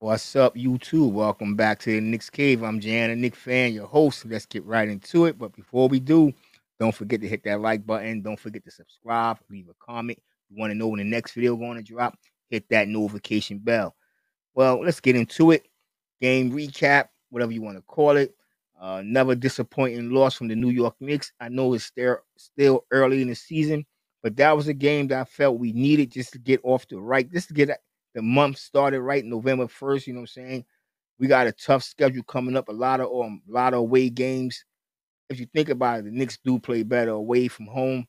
What's up, YouTube? Welcome back to the Knicks Cave. I'm Jan, a Knicks fan, your host. Let's get right into it. But before we do, don't forget to hit that like button. Don't forget to subscribe, leave a comment. You want to know when the next video going to drop? Hit that notification bell. Well, let's get into it. Game recap, whatever you want to call it. Another disappointing loss from the New York Knicks. I know it's still early in the season, but that was a game that I felt we needed just to get off the right, just to get the month started right, November 1st. You know what I'm saying? We got a tough schedule coming up, a lot of away games. If you think about it, the Knicks do play better away from home.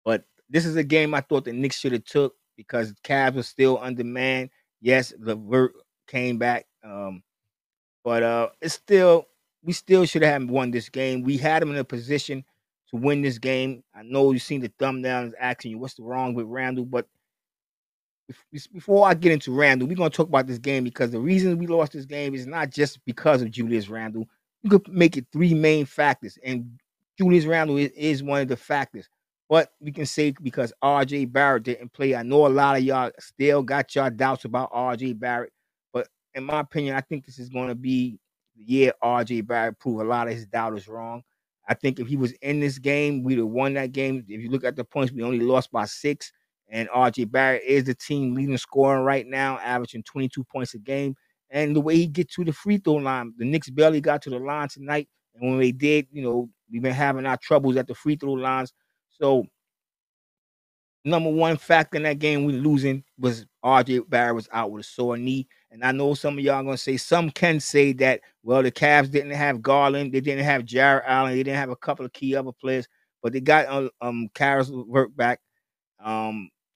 But this is a game I thought the Knicks should have took because Cavs was still undermanned. Yes, Levert came back. But it's still we still should have won this game. We had him in a position to win this game. I know you've seen the thumbnails asking you what's wrong with Randle, but before I get into Randle, we're gonna talk about this game because the reason we lost this game is not just because of Julius Randle. You could make it three main factors, and Julius Randle is one of the factors. But we can say because RJ Barrett didn't play. I know a lot of y'all still got y'all doubts about RJ Barrett, but in my opinion, I think this is gonna be the year RJ Barrett prove a lot of his doubters wrong. I think if he was in this game, we'd have won that game. If you look at the points, we only lost by 6. And RJ Barrett is the team leading scoring right now, averaging 22 points a game. And the way he gets to the free throw line, the Knicks barely got to the line tonight. And when they did, we've been having our troubles at the free throw lines. So, number one factor in that game we losing was RJ Barrett was out with a sore knee. And I know some of y'all gonna say, some can say that, well, the Cavs didn't have Garland, they didn't have Jarrett Allen, they didn't have a couple of key other players, but they got Karis Levert back.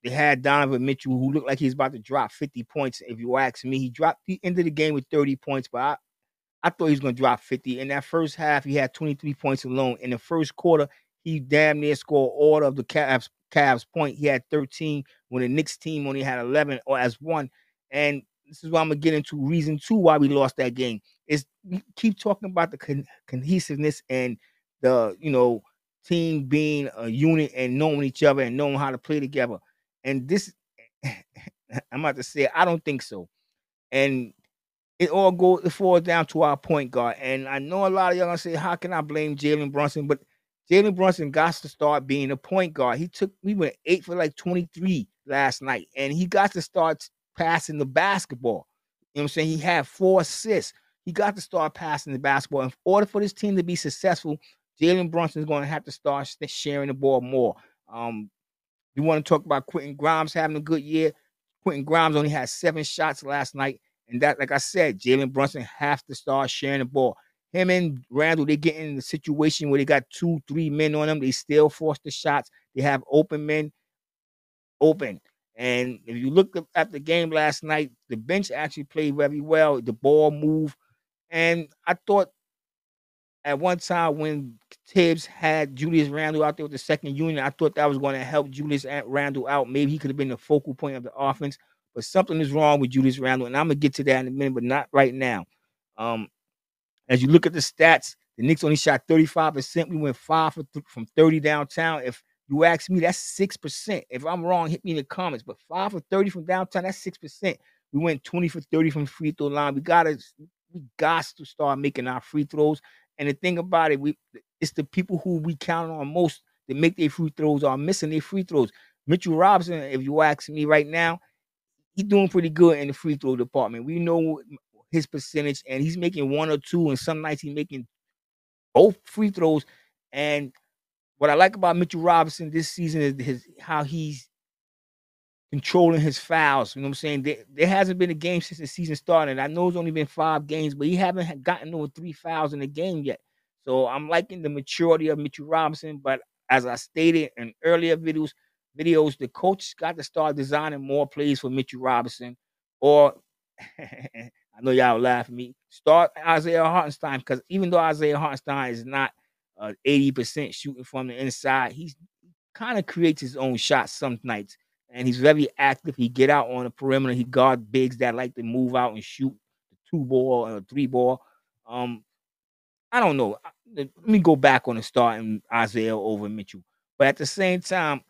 They had Donovan Mitchell, who looked like he's about to drop 50 points. If you ask me, he ended the game with 30 points, but I thought he was going to drop 50. In that first half, he had 23 points alone. In the first quarter, he damn near scored all of the Cavs point. He had 13 when the Knicks team only had 11 or as one. And this is why I'm going to get into reason 2 why we lost that game. Is we keep talking about the cohesiveness and the, team being a unit and knowing each other and knowing how to play together. And this, I'm about to say, I don't think so. And it falls down to our point guard. And I know a lot of y'all gonna say, how can I blame Jalen Brunson? But Jalen Brunson got to start being a point guard. We went 8 for like 23 last night, and he got to start passing the basketball. You know what I'm saying? He had 4 assists. He got to start passing the basketball. In order for this team to be successful, Jalen Brunson is going to have to start sharing the ball more. You want to talk about Quentin Grimes having a good year? Quentin Grimes only had 7 shots last night. And that, like I said, Jalen Brunson have to start sharing the ball. Him and Randle, they get in the situation where they got 2, 3 men on them. They still force the shots. They have open men open. And if you look at the game last night, the bench actually played very well. The ball moved. And I thought at one time when Tibbs had Julius Randle out there with the second unit, I thought that was going to help Julius Randle out. Maybe he could have been the focal point of the offense, but something is wrong with Julius Randle, and I'm gonna get to that in a minute, but not right now. Um, as you look at the stats, the Knicks only shot 35%. We went from 30 downtown. If you ask me, that's 6%. If I'm wrong, hit me in the comments. But 5 for 30 from downtown, that's 6%. We went 20 for 30 from free throw line. We got to start making our free throws. And the thing about it, it's the people who we count on most that make their free throws are missing their free throws. Mitchell Robinson, if you ask me right now, he's doing pretty good in the free throw department. We know his percentage, and he's making 1 or 2, and some nights he's making both free throws. And what I like about Mitchell Robinson this season is how he's controlling his fouls. You know what I'm saying? There hasn't been a game since the season started. I know it's only been 5 games, but he haven't gotten over 3 fouls in a game yet. So I'm liking the maturity of Mitchell Robinson. But as I stated in earlier videos, the coach got to start designing more plays for Mitchell Robinson. Or I know y'all laugh at me. Start Isaiah Hartenstein, because even though Isaiah Hartenstein is not 80% shooting from the inside, he's kind of creates his own shots some nights, and he's very active. He get out on the perimeter. He guard bigs that like to move out and shoot the 2 ball or 3 ball. Um, I don't know. Let me go back on the starting Isaiah over Mitchell, but at the same time,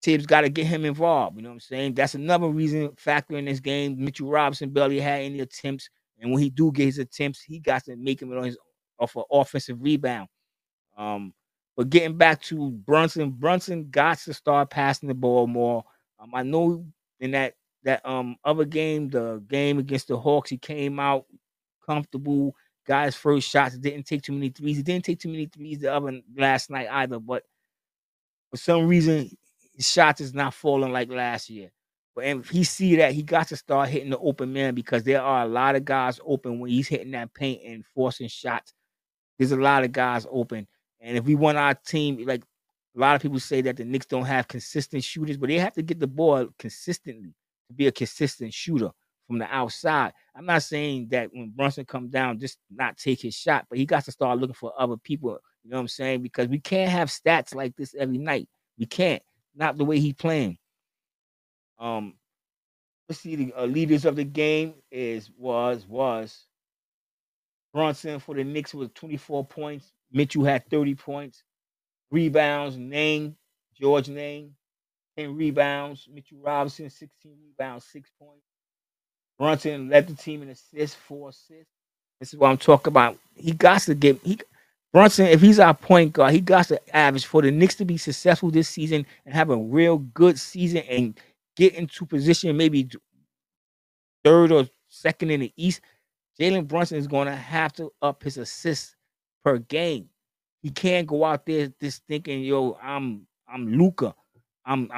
Tibbs got to get him involved. You know what I'm saying? That's another reason factor in this game. Mitchell Robinson barely had any attempts, and when he do get his attempts, he got to make him on his off an offensive rebound. Um, but getting back to Brunson got to start passing the ball more. I know in that other game, the game against the Hawks, he came out comfortable, got his first shots, didn't take too many threes. He didn't take too many threes the other last night either, but for some reason his shots is not falling like last year. But if he see that, he got to start hitting the open man because there are a lot of guys open when he's hitting that paint and forcing shots. There's a lot of guys open. And if we want our team, like a lot of people say that the Knicks don't have consistent shooters, but they have to get the ball consistently to be a consistent shooter from the outside. I'm not saying that when Brunson comes down, just not take his shot, but he got to start looking for other people. You know what I'm saying? Because we can't have stats like this every night. We can't. Not the way he playing. Um, let's see the leaders of the game was Brunson for the Knicks with 24 points. Mitchell had 30 points. Rebounds, George Nang, 10 rebounds. Mitchell Robinson, 16 rebounds, 6 points. Brunson led the team in assists, 4 assists. This is what I'm talking about. He got to get Brunson, if he's our point guard, he got to average for the Knicks to be successful this season and have a real good season and get into position, maybe third or second in the East. Jalen Brunson is going to have to up his assists per game. He can't go out there just thinking, "Yo, I'm Luca, I'm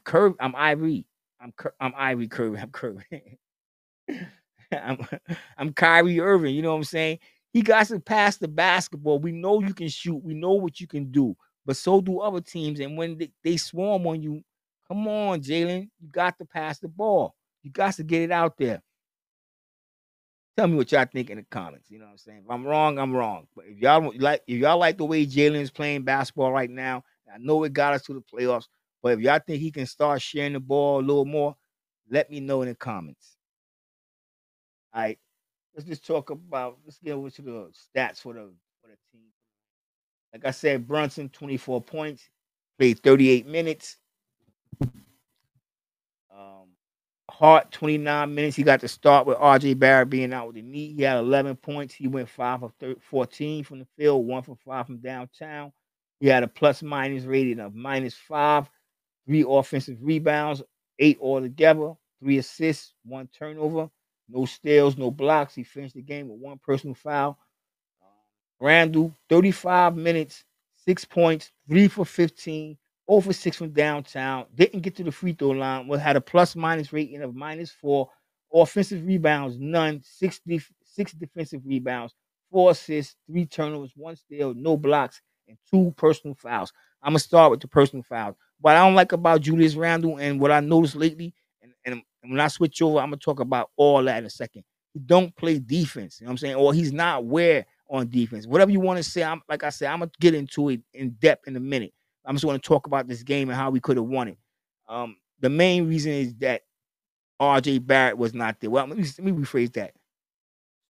Curry, I'm Ivory, I'm Ivory Curry, I'm Curry, I'm I'm Kyrie Irving." You know what I'm saying? He got to pass the basketball. We know you can shoot. We know what you can do, but so do other teams. And when they swarm on you, come on, Jalen, you got to pass the ball. You got to get it out there. Tell me what y'all think in the comments. You know what I'm saying? If I'm wrong, I'm wrong. But if y'all like the way Jalen is playing basketball right now, I know it got us to the playoffs. But if y'all think he can start sharing the ball a little more, let me know in the comments. All right. Let's get over to the stats for the team. Like I said, Brunson, 24 points, played 38 minutes. Um, Hart, 29 minutes. He got to start with RJ Barrett being out with the knee. He had 11 points. He went 5 of 14 from the field, 1 for 5 from downtown. He had a plus minus rating of -5, 3 offensive rebounds, 8 altogether, 3 assists, 1 turnover, no steals, no blocks. He finished the game with 1 personal foul. Randle, 35 minutes, 6 points, 3 for 15, 0 for 6 from downtown. Didn't get to the free throw line. Had a plus minus rating of -4. Offensive rebounds, none. Six defensive rebounds, 4 assists, 3 turnovers, 1 steal, no blocks, and 2 personal fouls. I'm gonna start with the personal fouls. What I don't like about Julius Randle and what I noticed lately, and when I switch over, I'm gonna talk about all that in a second. He don't play defense. You know what I'm saying? Or he's not where on defense. Whatever you want to say, like I said, I'm gonna get into it in depth in a minute. I'm just want to talk about this game and how we could have won it. The main reason is that RJ Barrett was not there. Well, let me rephrase that.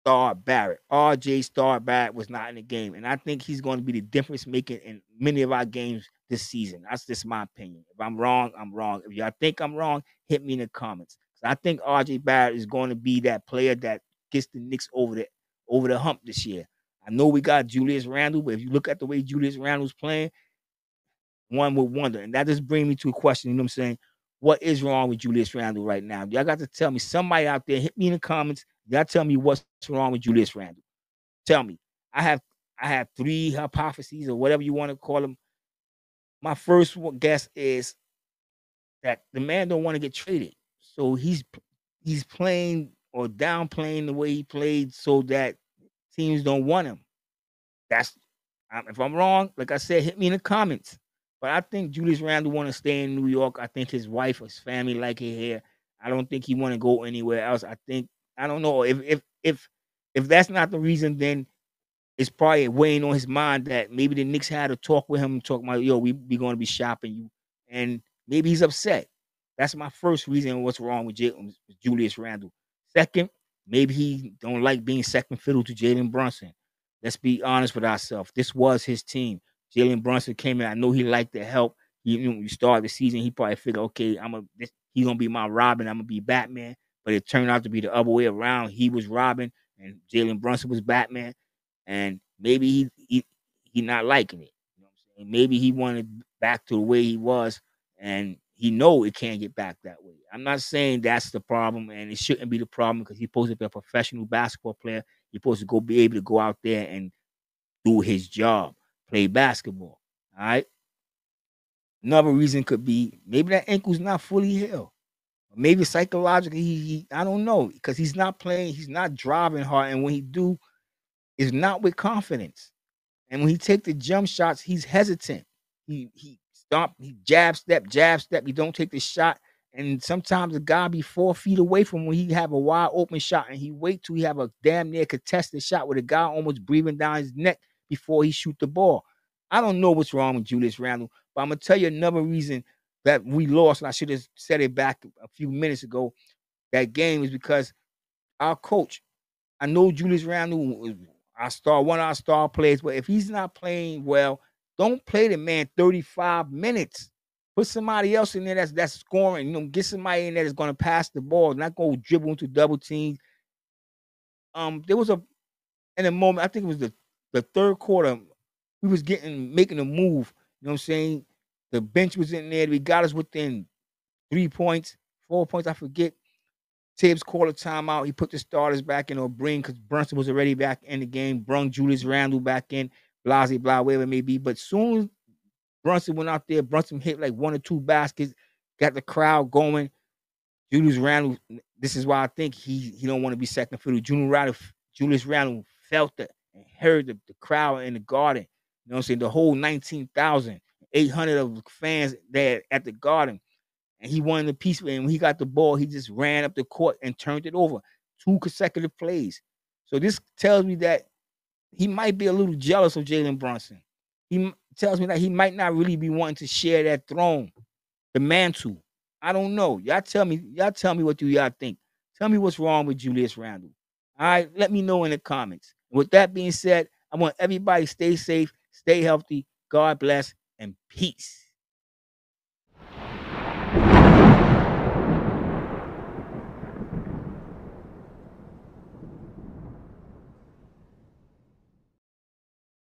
Star Barrett, RJ Star Barrett was not in the game, and I think he's going to be the difference maker in many of our games this season. That's just my opinion. If I'm wrong, I'm wrong. If y'all think I'm wrong, hit me in the comments. So I think RJ Barrett is going to be that player that gets the Knicks over the hump this year. I know we got Julius Randle, but if you look at the way Julius Randle's playing, one would wonder. And that just brings me to a question, you know what I'm saying? What is wrong with Julius Randle right now? Y'all got to tell me. Somebody out there, hit me in the comments. Y'all tell me what's wrong with Julius Randle. Tell me. I have 3 hypotheses or whatever you want to call them. My first guess is that the man don't want to get traded. So he's playing or downplaying the way he played so that teams don't want him. That's if I'm wrong, like I said, hit me in the comments. But I think Julius Randle want to stay in New York. I think his wife, his family like it here. I don't think he want to go anywhere else. I don't know if that's not the reason, then it's probably weighing on his mind that maybe the Knicks had a talk with him, talking about, yo, we going to be shopping you, and maybe he's upset. That's my first reason what's wrong with Julius Randle. Second, maybe he don't like being second fiddle to Jalen Brunson. Let's be honest with ourselves. This was his team. Jalen Brunson came in. I know he liked the help. You start the season, he probably figured, okay, he's gonna be my Robin, I'm gonna be Batman. But it turned out to be the other way around. He was Robin, and Jalen Brunson was Batman. And maybe he not liking it. You know what I'm saying? Maybe he wanted back to the way he was, and he know it can't get back that way. I'm not saying that's the problem, and it shouldn't be the problem because he's supposed to be a professional basketball player. He's supposed to be able to go out there and do his job, play basketball. All right. Another reason could be maybe that ankle's not fully healed. Maybe psychologically, I don't know, because he's not playing, he's not driving hard, and when he do, it's not with confidence. And when he take the jump shots, he's hesitant. He stomp, he jab step. He don't take the shot, and sometimes the guy be 4 feet away from when he have a wide open shot, and he wait till he have a damn near contested shot with a guy almost breathing down his neck before he shoot the ball. I don't know what's wrong with Julius Randle, but I'm gonna tell you another reason that we lost, and I should have said it back a few minutes ago. That game is because our coach. I know Julius Randle is one of our star players, but if he's not playing well, don't play the man 35 minutes. Put somebody else in there that's scoring. Get somebody in there that's going to pass the ball, not go dribble into double teams. There was in a moment, I think it was the third quarter, we was making a move. You know what I'm saying? The bench was in there. We got us within 3 points, 4 points, I forget. Tibbs called a timeout. He put the starters back in or because Brunson was already back in the game. Brung Julius Randle back in, blah, whatever it may be. But soon as Brunson went out there, Brunson hit like 1 or 2 baskets, got the crowd going. Julius Randle, this is why I think he don't want to be second fiddle. Julius Randle felt it and heard the crowd in the Garden. You know what I'm saying? The whole 19,800 of the fans there at the Garden. And he won the piece. And when he got the ball, he just ran up the court and turned it over. 2 consecutive plays. So this tells me that he might be a little jealous of Jalen Brunson. He tells me that he might not really be wanting to share that throne, the mantle. I don't know. Y'all tell me what do y'all think. Tell me what's wrong with Julius Randle. All right, let me know in the comments. With that being said, I want everybody to stay safe, stay healthy. God bless, and peace.